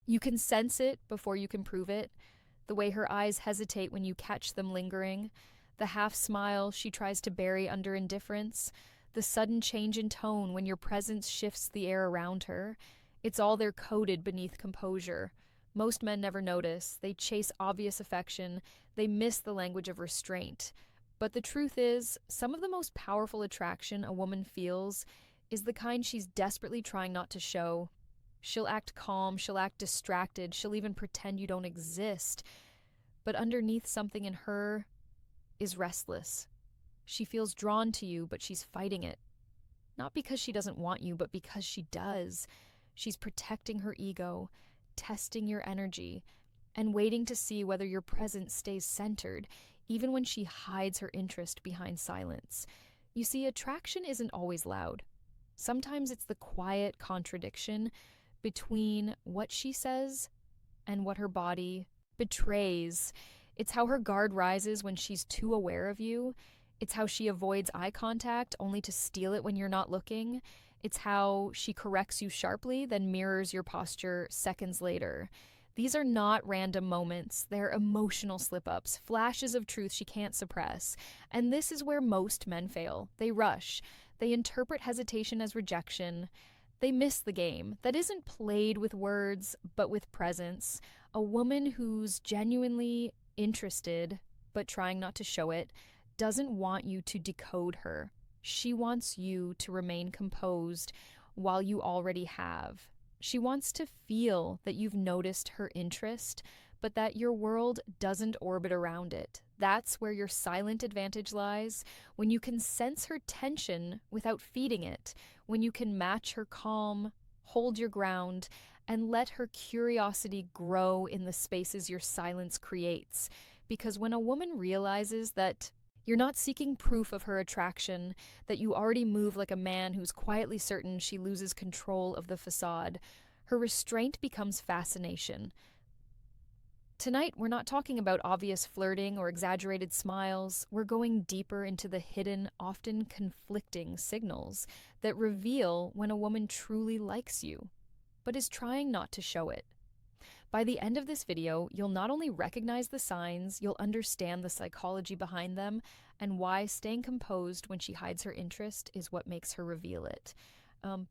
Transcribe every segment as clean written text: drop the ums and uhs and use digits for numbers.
You can sense it before you can prove it. The way her eyes hesitate when you catch them lingering, the half smile she tries to bury under indifference, the sudden change in tone when your presence shifts the air around her. It's all there coded beneath composure. Most men never notice. They chase obvious affection. They miss the language of restraint. But the truth is, some of the most powerful attraction a woman feels is the kind she's desperately trying not to show. She'll act calm, she'll act distracted, she'll even pretend you don't exist. But underneath something in her is restless. She feels drawn to you, but she's fighting it. Not because she doesn't want you, but because she does. She's protecting her ego, testing your energy, and waiting to see whether your presence stays centered, even when she hides her interest behind silence. You see, attraction isn't always loud. Sometimes it's the quiet contradiction between what she says and what her body betrays. It's how her guard rises when she's too aware of you. It's how she avoids eye contact only to steal it when you're not looking. It's how she corrects you sharply, then mirrors your posture seconds later. These are not random moments. They're emotional slip-ups, flashes of truth she can't suppress. And this is where most men fail. They rush. They interpret hesitation as rejection. They miss the game that isn't played with words, but with presence. A woman who's genuinely interested, but trying not to show it, doesn't want you to decode her. She wants you to remain composed while you already have. She wants to feel that you've noticed her interest, but that your world doesn't orbit around it. That's where your silent advantage lies, when you can sense her tension without feeding it, when you can match her calm, hold your ground, and let her curiosity grow in the spaces your silence creates. Because when a woman realizes that you're not seeking proof of her attraction, that you already move like a man who's quietly certain she loses control of the facade, her restraint becomes fascination. Tonight, we're not talking about obvious flirting or exaggerated smiles. We're going deeper into the hidden, often conflicting signals that reveal when a woman truly likes you, but is trying not to show it. By the end of this video, you'll not only recognize the signs, you'll understand the psychology behind them and why staying composed when she hides her interest is what makes her reveal it.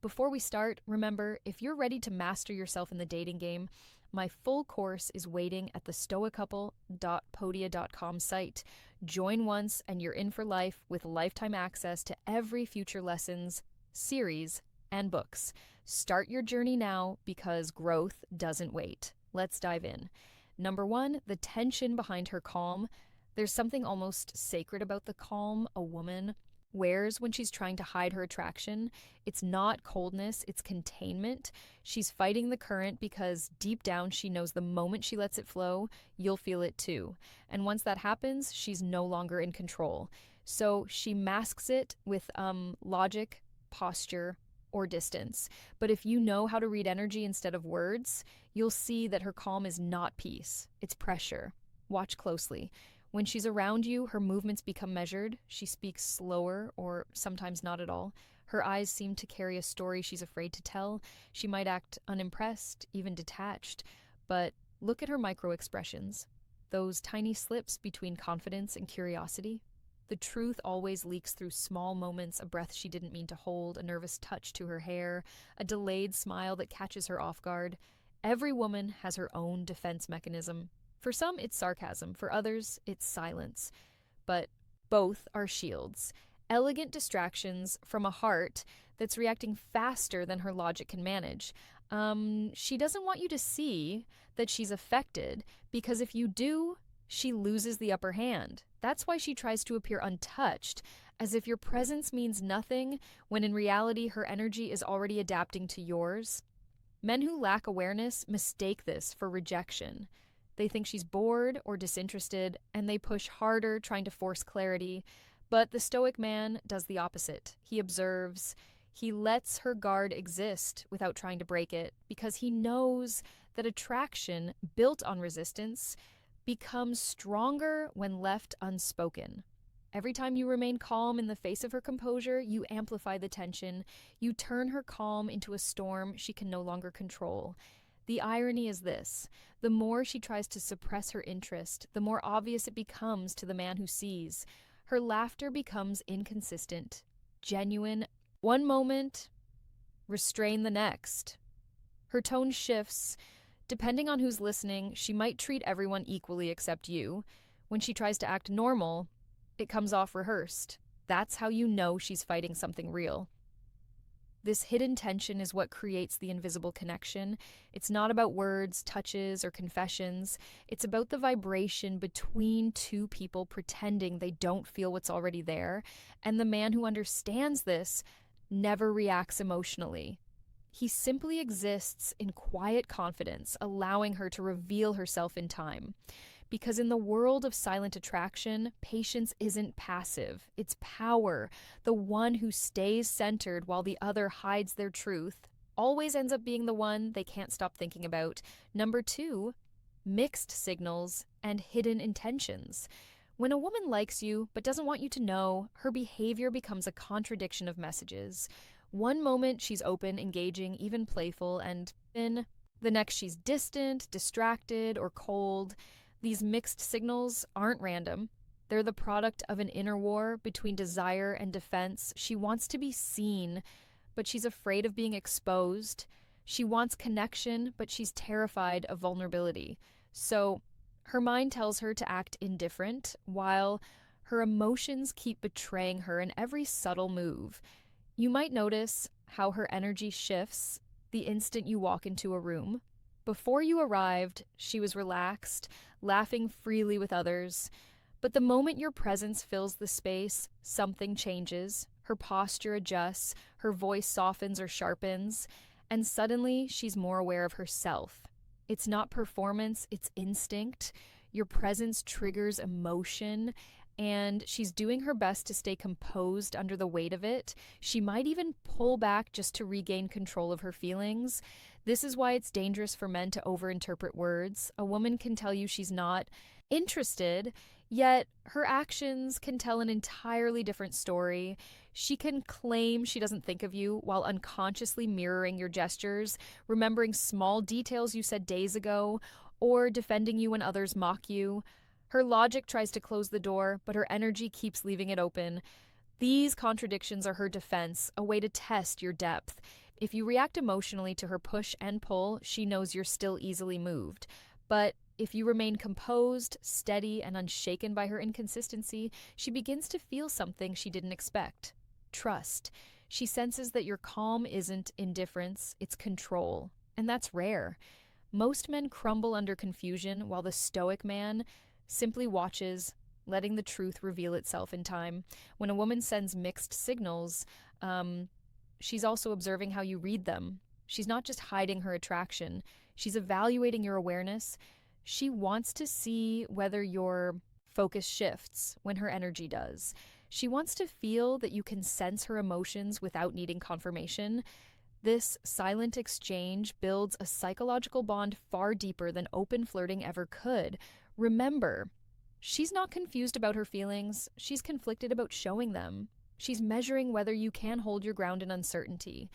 Before we start, remember, if you're ready to master yourself in the dating game, my full course is waiting at the stoacouple.podia.com site. Join once and you're in for life with lifetime access to every future lessons, series, and books. Start your journey now because growth doesn't wait. Let's dive in. Number 1, the tension behind her calm. There's something almost sacred about the calm a woman wears when she's trying to hide her attraction. It's not coldness, it's containment. She's fighting the current because deep down she knows the moment she lets it flow, you'll feel it too. And once that happens, she's no longer in control. So she masks it with logic, posture, or distance. But if you know how to read energy instead of words, you'll see that her calm is not peace, it's pressure. Watch closely. When she's around you, her movements become measured. She speaks slower or sometimes not at all. Her eyes seem to carry a story she's afraid to tell. She might act unimpressed, even detached. But look at her micro expressions. Those tiny slips between confidence and curiosity. The truth always leaks through small moments, a breath she didn't mean to hold, a nervous touch to her hair, a delayed smile that catches her off guard. Every woman has her own defense mechanism. For some, it's sarcasm. For others, it's silence. But both are shields. Elegant distractions from a heart that's reacting faster than her logic can manage. She doesn't want you to see that she's affected, because if you do, she loses the upper hand. That's why she tries to appear untouched, as if your presence means nothing, when in reality her energy is already adapting to yours. Men who lack awareness mistake this for rejection. They think she's bored or disinterested, and they push harder, trying to force clarity. But the stoic man does the opposite. He observes. He lets her guard exist without trying to break it, because he knows that attraction built on resistance becomes stronger when left unspoken. Every time you remain calm in the face of her composure, you amplify the tension. You turn her calm into a storm she can no longer control. The irony is this: the more she tries to suppress her interest, the more obvious it becomes to the man who sees. Her laughter becomes inconsistent, genuine one moment, restrain the next. Her tone shifts. Depending on who's listening, she might treat everyone equally except you. When she tries to act normal, it comes off rehearsed. That's how you know she's fighting something real. This hidden tension is what creates the invisible connection. It's not about words, touches, or confessions. It's about the vibration between two people pretending they don't feel what's already there. And the man who understands this never reacts emotionally. He simply exists in quiet confidence, allowing her to reveal herself in time. Because in the world of silent attraction, patience isn't passive, it's power. The one who stays centered while the other hides their truth always ends up being the one they can't stop thinking about. Number 2, mixed signals and hidden intentions. When a woman likes you but doesn't want you to know, her behavior becomes a contradiction of messages. One moment she's open, engaging, even playful, and then the next she's distant, distracted, or cold. These mixed signals aren't random. They're the product of an inner war between desire and defense. She wants to be seen, but she's afraid of being exposed. She wants connection, but she's terrified of vulnerability. So her mind tells her to act indifferent, while her emotions keep betraying her in every subtle move. You might notice how her energy shifts the instant you walk into a room. Before you arrived, she was relaxed, laughing freely with others. But the moment your presence fills the space, something changes. Her posture adjusts, her voice softens or sharpens, and suddenly she's more aware of herself. It's not performance, it's instinct. Your presence triggers emotion, and she's doing her best to stay composed under the weight of it. She might even pull back just to regain control of her feelings. This is why it's dangerous for men to overinterpret words. A woman can tell you she's not interested, yet her actions can tell an entirely different story. She can claim she doesn't think of you while unconsciously mirroring your gestures, remembering small details you said days ago, or defending you when others mock you. Her logic tries to close the door, but her energy keeps leaving it open. These contradictions are her defense, a way to test your depth. If you react emotionally to her push and pull, she knows you're still easily moved. But if you remain composed, steady, and unshaken by her inconsistency, she begins to feel something she didn't expect: trust. She senses that your calm isn't indifference, it's control. And that's rare. Most men crumble under confusion, while the stoic man simply watches, letting the truth reveal itself in time. When a woman sends mixed signals, she's also observing how you read them. She's not just hiding her attraction, she's evaluating your awareness. She wants to see whether your focus shifts when her energy does. She wants to feel that you can sense her emotions without needing confirmation. This silent exchange builds a psychological bond far deeper than open flirting ever could. Remember, she's not confused about her feelings, she's conflicted about showing them. She's measuring whether you can hold your ground in uncertainty.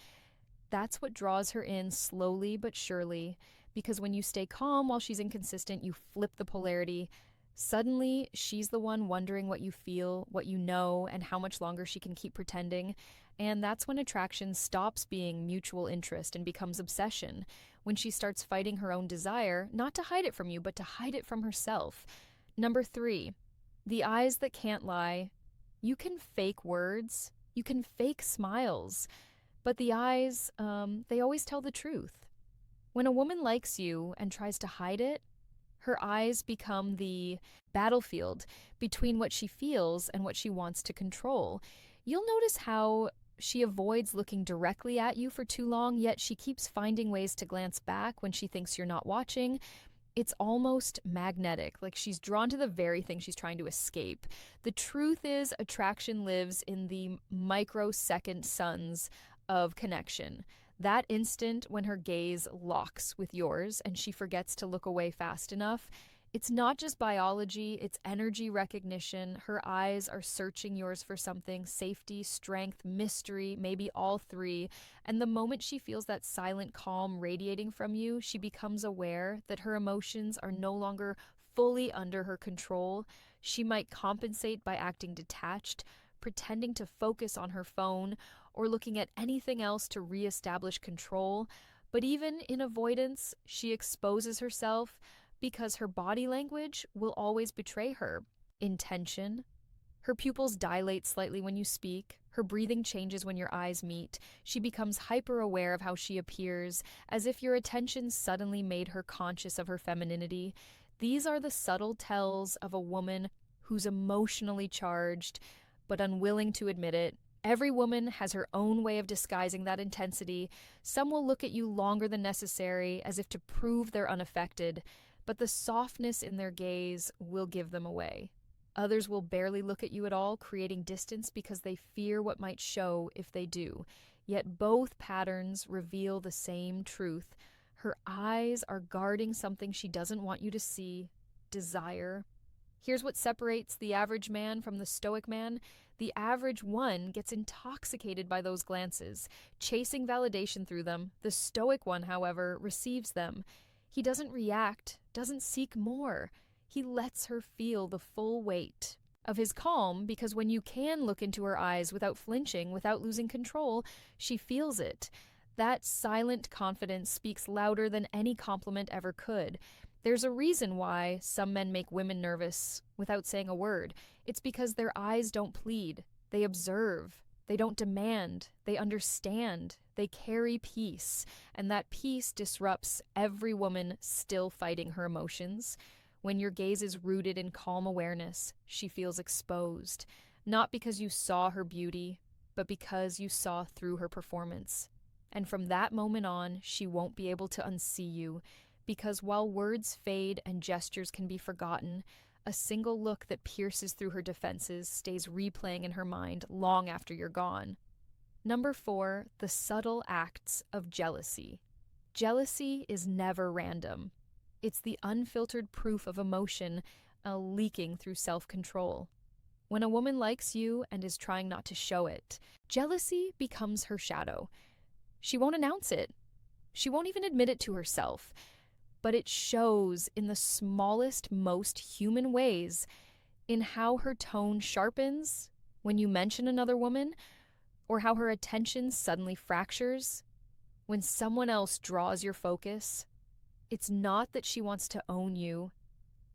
That's what draws her in slowly but surely, because when you stay calm while she's inconsistent, you flip the polarity. Suddenly, she's the one wondering what you feel, what you know, and how much longer she can keep pretending. And that's when attraction stops being mutual interest and becomes obsession. When she starts fighting her own desire, not to hide it from you, but to hide it from herself. Number 3, the eyes that can't lie. You can fake words, you can fake smiles, but the eyes, they always tell the truth. When a woman likes you and tries to hide it, her eyes become the battlefield between what she feels and what she wants to control. You'll notice how she avoids looking directly at you for too long, yet she keeps finding ways to glance back when she thinks you're not watching. It's almost magnetic, like she's drawn to the very thing she's trying to escape. The truth is, attraction lives in the microsecond suns of connection. That instant when her gaze locks with yours and she forgets to look away fast enough, It's not just biology, it's energy recognition. Her eyes are searching yours for something: safety, strength, mystery, maybe all three. And the moment she feels that silent calm radiating from you, she becomes aware that her emotions are no longer fully under her control. She might compensate by acting detached, pretending to focus on her phone, or looking at anything else to reestablish control. But even in avoidance, she exposes herself because her body language will always betray her. Intention. Her pupils dilate slightly when you speak. Her breathing changes when your eyes meet. She becomes hyper aware of how she appears, as if your attention suddenly made her conscious of her femininity. These are the subtle tells of a woman who's emotionally charged, but unwilling to admit it. Every woman has her own way of disguising that intensity. Some will look at you longer than necessary, as if to prove they're unaffected, but the softness in their gaze will give them away. Others will barely look at you at all, creating distance because they fear what might show if they do. Yet both patterns reveal the same truth. Her eyes are guarding something she doesn't want you to see: desire. Here's what separates the average man from the stoic man. The average one gets intoxicated by those glances, chasing validation through them. The stoic one, however, receives them. He doesn't react, doesn't seek more. He lets her feel the full weight of his calm, because when you can look into her eyes without flinching, without losing control, she feels it. That silent confidence speaks louder than any compliment ever could. There's a reason why some men make women nervous without saying a word. It's because their eyes don't plead. They observe. They don't demand. They understand. They carry peace. And that peace disrupts every woman still fighting her emotions. When your gaze is rooted in calm awareness, she feels exposed. Not because you saw her beauty, but because you saw through her performance. And from that moment on, she won't be able to unsee you. Because while words fade and gestures can be forgotten, a single look that pierces through her defenses stays replaying in her mind long after you're gone. Number 4, the subtle acts of jealousy. Jealousy is never random. It's the unfiltered proof of emotion leaking through self-control. When a woman likes you and is trying not to show it, jealousy becomes her shadow. She won't announce it. She won't even admit it to herself. But it shows in the smallest, most human ways, in how her tone sharpens when you mention another woman, or how her attention suddenly fractures when someone else draws your focus. It's not that she wants to own you.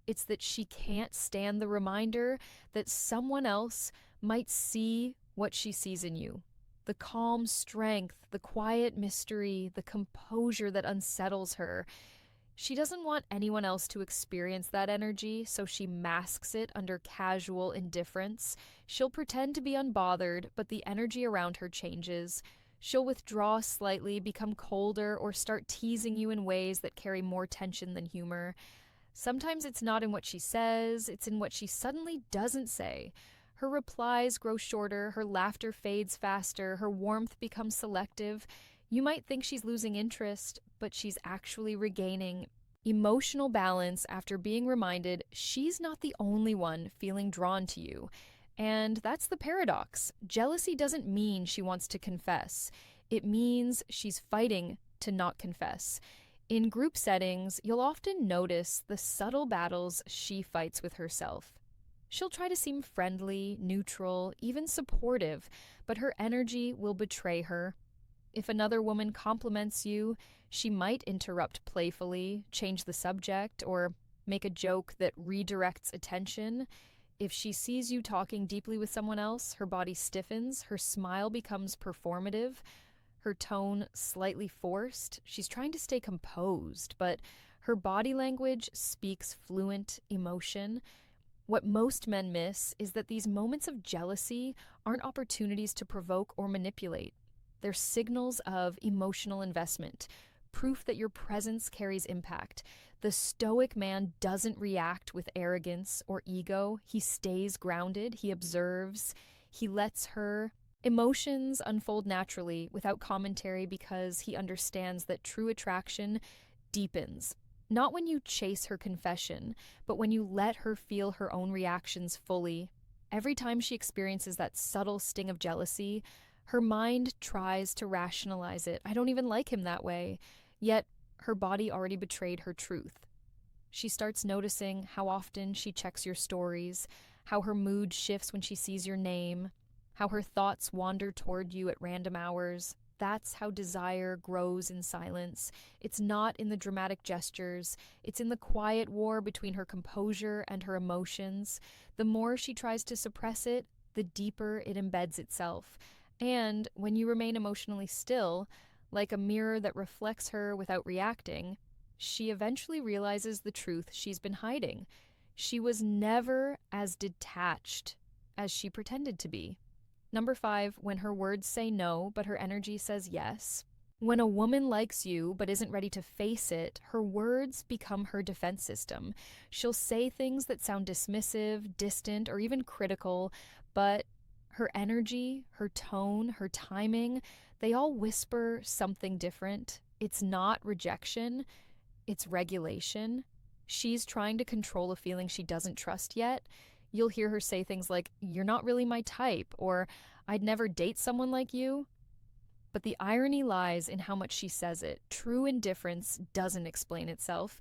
It's that she can't stand the reminder that someone else might see what she sees in you. The calm strength, the quiet mystery, the composure that unsettles her. She doesn't want anyone else to experience that energy, so she masks it under casual indifference. She'll pretend to be unbothered, but the energy around her changes. She'll withdraw slightly, become colder, or start teasing you in ways that carry more tension than humor. Sometimes it's not in what she says, it's in what she suddenly doesn't say. Her replies grow shorter, her laughter fades faster, her warmth becomes selective. You might think she's losing interest, but she's actually regaining emotional balance after being reminded she's not the only one feeling drawn to you. And that's the paradox. Jealousy doesn't mean she wants to confess. It means she's fighting to not confess. In group settings, you'll often notice the subtle battles she fights with herself. She'll try to seem friendly, neutral, even supportive, but her energy will betray her. If another woman compliments you, she might interrupt playfully, change the subject, or make a joke that redirects attention. If she sees you talking deeply with someone else, her body stiffens, her smile becomes performative, her tone slightly forced. She's trying to stay composed, but her body language speaks fluent emotion. What most men miss is that these moments of jealousy aren't opportunities to provoke or manipulate. They're signals of emotional investment, proof that your presence carries impact. The stoic man doesn't react with arrogance or ego. He stays grounded, he observes, he lets her emotions unfold naturally without commentary because he understands that true attraction deepens, Not when you chase her confession, but when you let her feel her own reactions fully. Every time she experiences that subtle sting of jealousy, her mind tries to rationalize it. I don't even like him that way. Yet, her body already betrayed her truth. She starts noticing how often she checks your stories, how her mood shifts when she sees your name, how her thoughts wander toward you at random hours. That's how desire grows in silence. It's not in the dramatic gestures, it's in the quiet war between her composure and her emotions. The more she tries to suppress it, the deeper it embeds itself. And when you remain emotionally still, like a mirror that reflects her without reacting, she eventually realizes the truth she's been hiding. She was never as detached as she pretended to be. Number 5, when her words say no, but her energy says yes. When a woman likes you but isn't ready to face it, her words become her defense system. She'll say things that sound dismissive, distant, or even critical, but her energy, her tone, her timing, they all whisper something different. It's not rejection, it's regulation. She's trying to control a feeling she doesn't trust yet. You'll hear her say things like, "You're not really my type," or "I'd never date someone like you." But the irony lies in how much she says it. True indifference doesn't explain itself.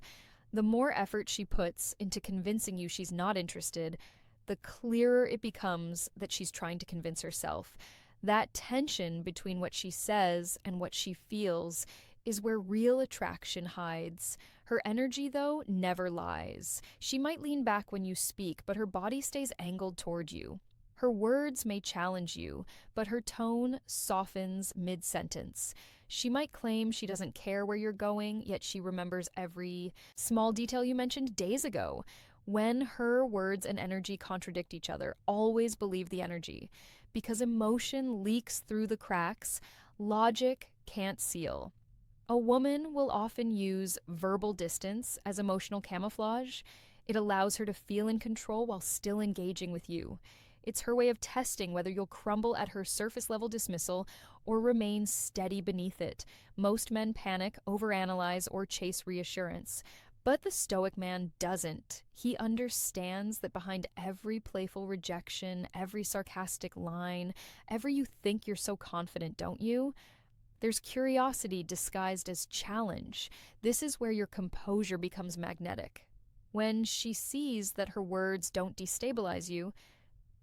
The more effort she puts into convincing you she's not interested, the clearer it becomes that she's trying to convince herself. That tension between what she says and what she feels is where real attraction hides. Her energy, though, never lies. She might lean back when you speak, but her body stays angled toward you. Her words may challenge you, but her tone softens mid-sentence. She might claim she doesn't care where you're going, yet she remembers every small detail you mentioned days ago. When her words and energy contradict each other, always believe the energy. Because emotion leaks through the cracks, logic can't seal. A woman will often use verbal distance as emotional camouflage. It allows her to feel in control while still engaging with you. It's her way of testing whether you'll crumble at her surface level dismissal or remain steady beneath it. Most men panic, overanalyze, or chase reassurance. But the stoic man doesn't. He understands that behind every playful rejection, every sarcastic line, every "you think you're so confident, don't you?" there's curiosity disguised as challenge. This is where your composure becomes magnetic. When she sees that her words don't destabilize you,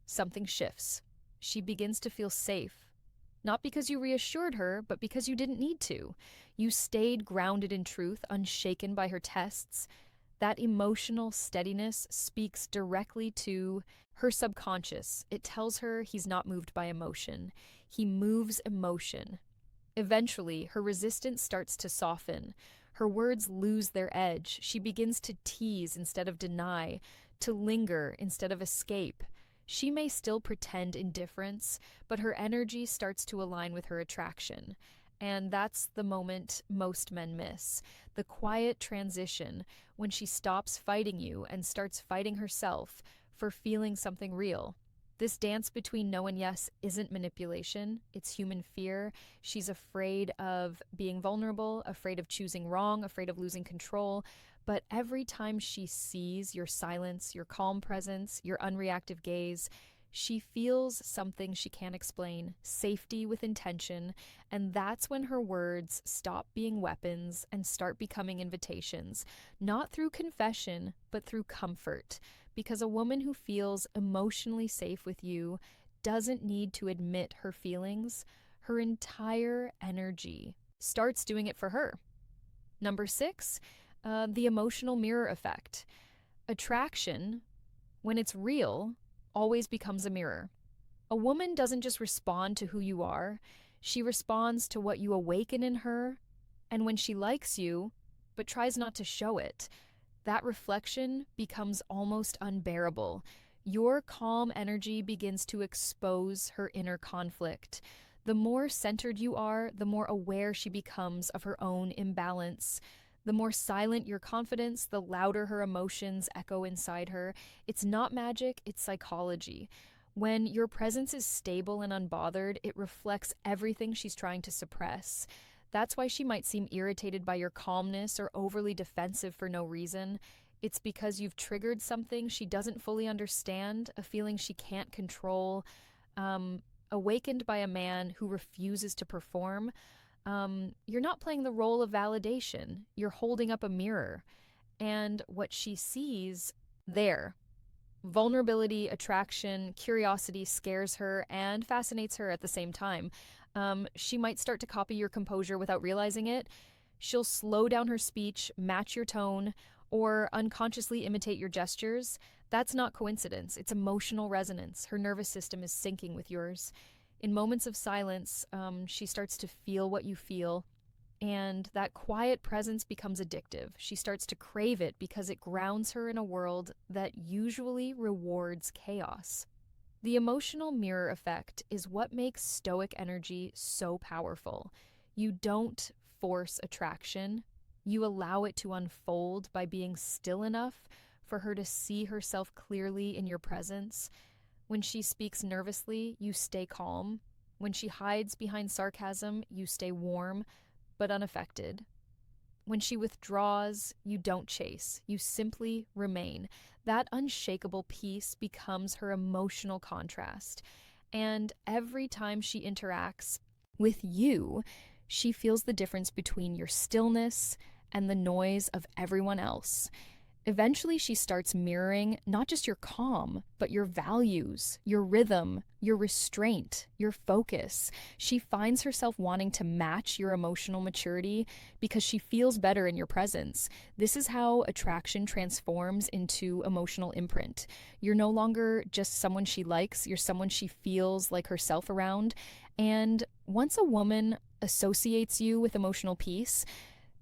something shifts. She begins to feel safe. Not because you reassured her, but because you didn't need to. You stayed grounded in truth, unshaken by her tests. That emotional steadiness speaks directly to her subconscious. It tells her he's not moved by emotion. He moves emotion. Eventually, her resistance starts to soften. Her words lose their edge. She begins to tease instead of deny, to linger instead of escape. She may still pretend indifference, but her energy starts to align with her attraction. And that's the moment most men miss. The quiet transition when she stops fighting you and starts fighting herself for feeling something real. This dance between no and yes isn't manipulation, it's human fear. She's afraid of being vulnerable, afraid of choosing wrong, afraid of losing control. But every time she sees your silence, your calm presence, your unreactive gaze, she feels something she can't explain, safety with intention, and that's when her words stop being weapons and start becoming invitations, not through confession, but through comfort. Because a woman who feels emotionally safe with you doesn't need to admit her feelings. Her entire energy starts doing it for her. Number 6, the emotional mirror effect. Attraction, when it's real, always becomes a mirror. A woman doesn't just respond to who you are, she responds to what you awaken in her, and when she likes you, but tries not to show it, that reflection becomes almost unbearable. Your calm energy begins to expose her inner conflict. The more centered you are, the more aware she becomes of her own imbalance. The more silent your confidence, the louder her emotions echo inside her. It's not magic, it's psychology. When your presence is stable and unbothered, it reflects everything she's trying to suppress. That's why she might seem irritated by your calmness or overly defensive for no reason. It's because you've triggered something she doesn't fully understand, a feeling she can't control, awakened by a man who refuses to perform. You're not playing the role of validation, you're holding up a mirror. And what she sees there, vulnerability, attraction, curiosity scares her and fascinates her at the same time. She might start to copy your composure without realizing it. She'll slow down her speech, match your tone, or unconsciously imitate your gestures. That's not coincidence, it's emotional resonance. Her nervous system is syncing with yours. In moments of silence, she starts to feel what you feel, and that quiet presence becomes addictive. She starts to crave it because it grounds her in a world that usually rewards chaos. The emotional mirror effect is what makes stoic energy so powerful. You don't force attraction, you allow it to unfold by being still enough for her to see herself clearly in your presence. When she speaks nervously, you stay calm. When she hides behind sarcasm, you stay warm but unaffected. When she withdraws, you don't chase, you simply remain. That unshakable peace becomes her emotional contrast. And every time she interacts with you, she feels the difference between your stillness and the noise of everyone else. Eventually, she starts mirroring not just your calm, but your values, your rhythm, your restraint, your focus. She finds herself wanting to match your emotional maturity because she feels better in your presence. This is how attraction transforms into emotional imprint. You're no longer just someone she likes, you're someone she feels like herself around. And once a woman associates you with emotional peace,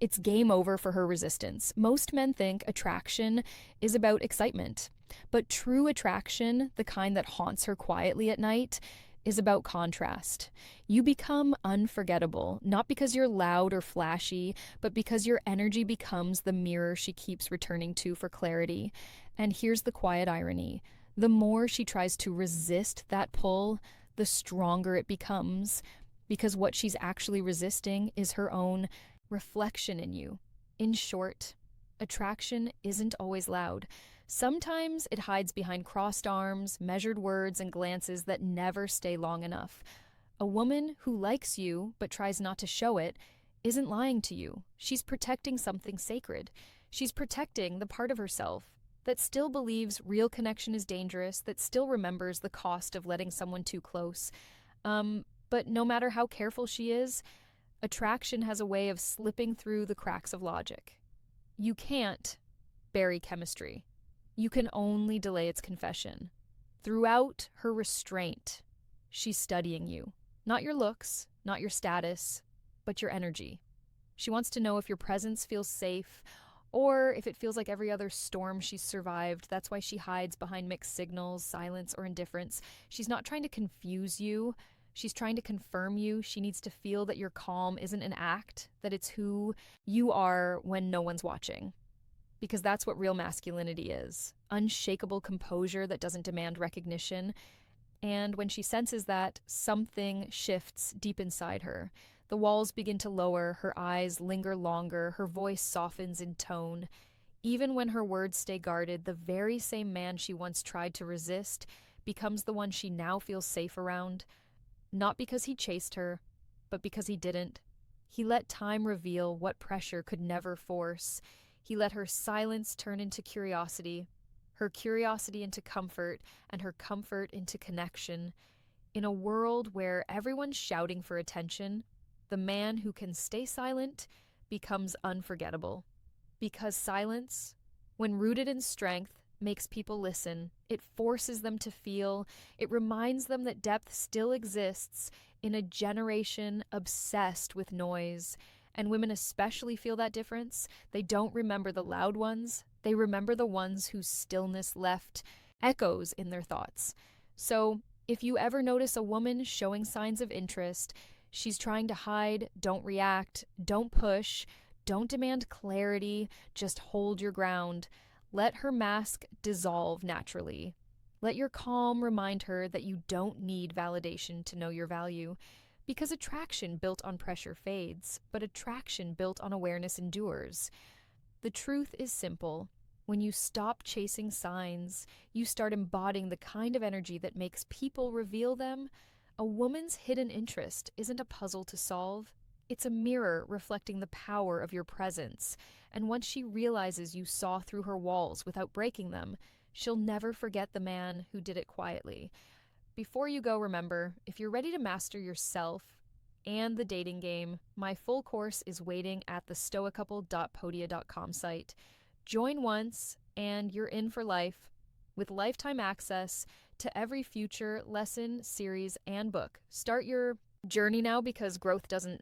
it's game over for her resistance. Most men think attraction is about excitement, but true attraction, the kind that haunts her quietly at night, is about contrast. You become unforgettable, not because you're loud or flashy, but because your energy becomes the mirror she keeps returning to for clarity. And here's the quiet irony. The more she tries to resist that pull, the stronger it becomes, because what she's actually resisting is her own reflection in you. In short, attraction isn't always loud. Sometimes it hides behind crossed arms, measured words, and glances that never stay long enough. A woman who likes you but tries not to show it isn't lying to you. She's protecting something sacred. She's protecting the part of herself that still believes real connection is dangerous, that still remembers the cost of letting someone too close. But no matter how careful she is, attraction has a way of slipping through the cracks of logic. You can't bury chemistry. You can only delay its confession. Throughout her restraint, she's studying you. Not your looks, not your status, but your energy. She wants to know if your presence feels safe, or if it feels like every other storm she's survived. That's why she hides behind mixed signals, silence, or indifference. She's not trying to confuse you. She's trying to confirm you. She needs to feel that your calm isn't an act, that it's who you are when no one's watching. Because that's what real masculinity is. Unshakable composure that doesn't demand recognition. And when she senses that, something shifts deep inside her. The walls begin to lower, her eyes linger longer, her voice softens in tone. Even when her words stay guarded, the very same man she once tried to resist becomes the one she now feels safe around. Not because he chased her, but because he didn't. He let time reveal what pressure could never force. He let her silence turn into curiosity, her curiosity into comfort, and her comfort into connection. In a world where everyone's shouting for attention, the man who can stay silent becomes unforgettable. Because silence, when rooted in strength, makes people listen. It forces them to feel. It reminds them that depth still exists in a generation obsessed with noise. And women especially feel that difference. They don't remember the loud ones. They remember the ones whose stillness left echoes in their thoughts. So if you ever notice a woman showing signs of interest, she's trying to hide, don't react, don't push, don't demand clarity, just hold your ground. Let her mask dissolve naturally. Let your calm remind her that you don't need validation to know your value. Because attraction built on pressure fades, but attraction built on awareness endures. The truth is simple. When you stop chasing signs, you start embodying the kind of energy that makes people reveal them. A woman's hidden interest isn't a puzzle to solve. It's a mirror reflecting the power of your presence. And once she realizes you saw through her walls without breaking them, she'll never forget the man who did it quietly. Before you go, remember, if you're ready to master yourself and the dating game, my full course is waiting at the stoacouple.podia.com site. Join once, and you're in for life, with lifetime access to every future lesson, series, and book. Start your journey now, because growth doesn't